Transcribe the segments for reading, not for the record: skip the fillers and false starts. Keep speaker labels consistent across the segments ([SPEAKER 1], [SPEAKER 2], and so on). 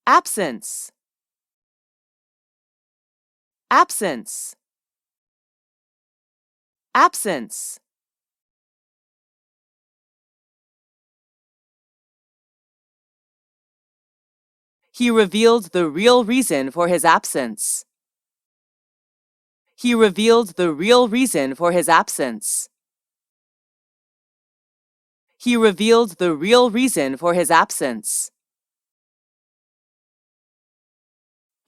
[SPEAKER 1] absence, absence, absence. He revealed the real reason for his absence. He revealed the real reason for his absence. He revealed the real reason for his absence.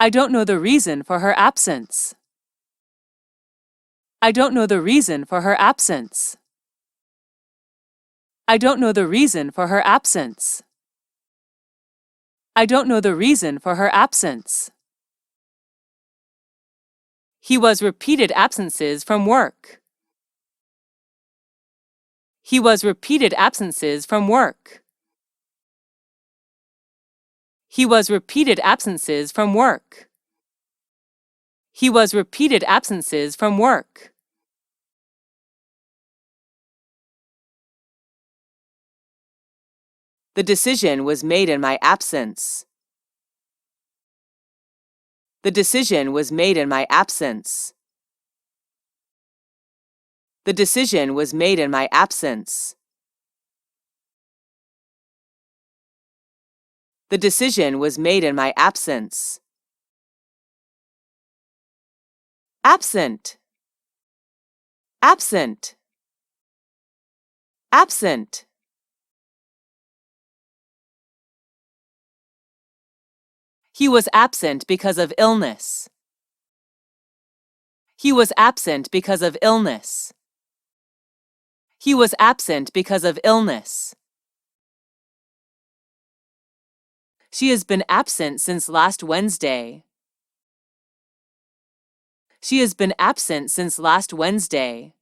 [SPEAKER 1] I don't know the reason for her absence. I don't know the reason for her absence. I don't know the reason for her absence. I don't know the reason for her absence. He was repeated absences from work. He was repeated absences from work. He was repeated absences from work. He was repeated absences from work. The decision was made in my absence. The decision was made in my absence. The decision was made in my absence. The decision was made in my absence. Absent, absent, absent. He was absent because of illness. He was absent because of illness. He was absent because of illness. She has been absent since last Wednesday. She has been absent since last Wednesday.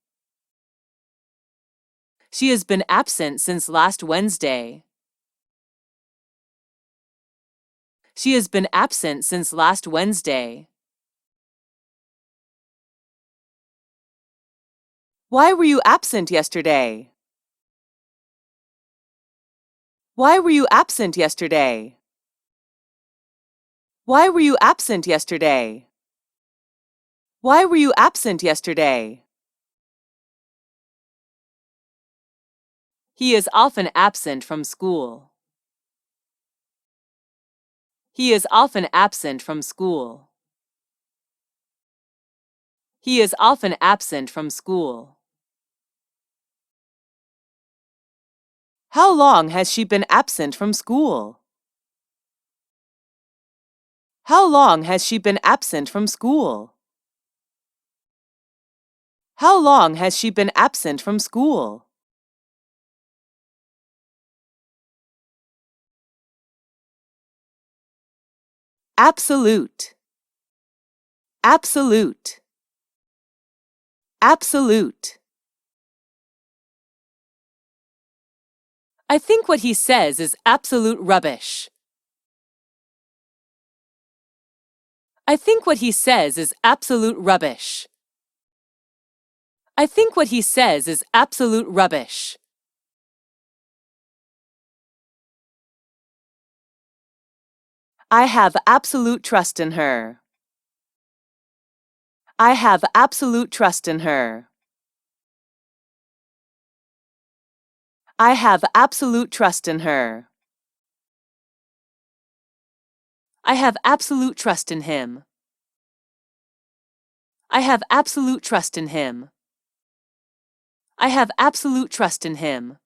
[SPEAKER 1] She has been absent since last Wednesday. She has been absent since last Wednesday. Why were you absent yesterday? Why were you absent yesterday? Why were you absent yesterday? Why were you absent yesterday? He is often absent from school. He is often absent from school. He is often absent from school. How long has she been absent from school? How long has she been absent from school? How long has she been absent from school? Absolute, absolute, absolute. I think what he says is absolute rubbish. I think what he says is absolute rubbish. I think what he says is absolute rubbish. I have absolute trust in her. I have absolute trust in her. I have absolute trust in her. I have absolute trust in him. I have absolute trust in him. I have absolute trust in him.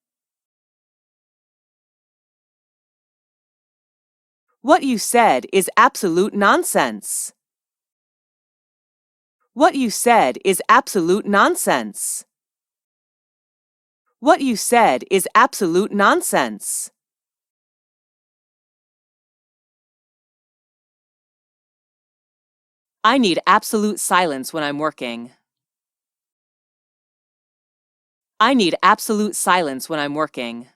[SPEAKER 1] What you said is absolute nonsense. What you said is absolute nonsense. What you said is absolute nonsense. I need absolute silence when I'm working. I need absolute silence when I'm working.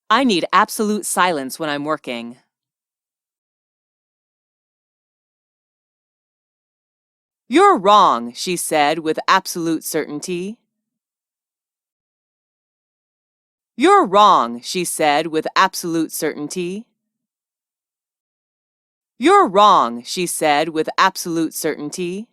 [SPEAKER 1] I need absolute silence when I'm working. You're wrong, she said with absolute certainty. You're wrong, she said with absolute certainty. You're wrong, she said with absolute certainty.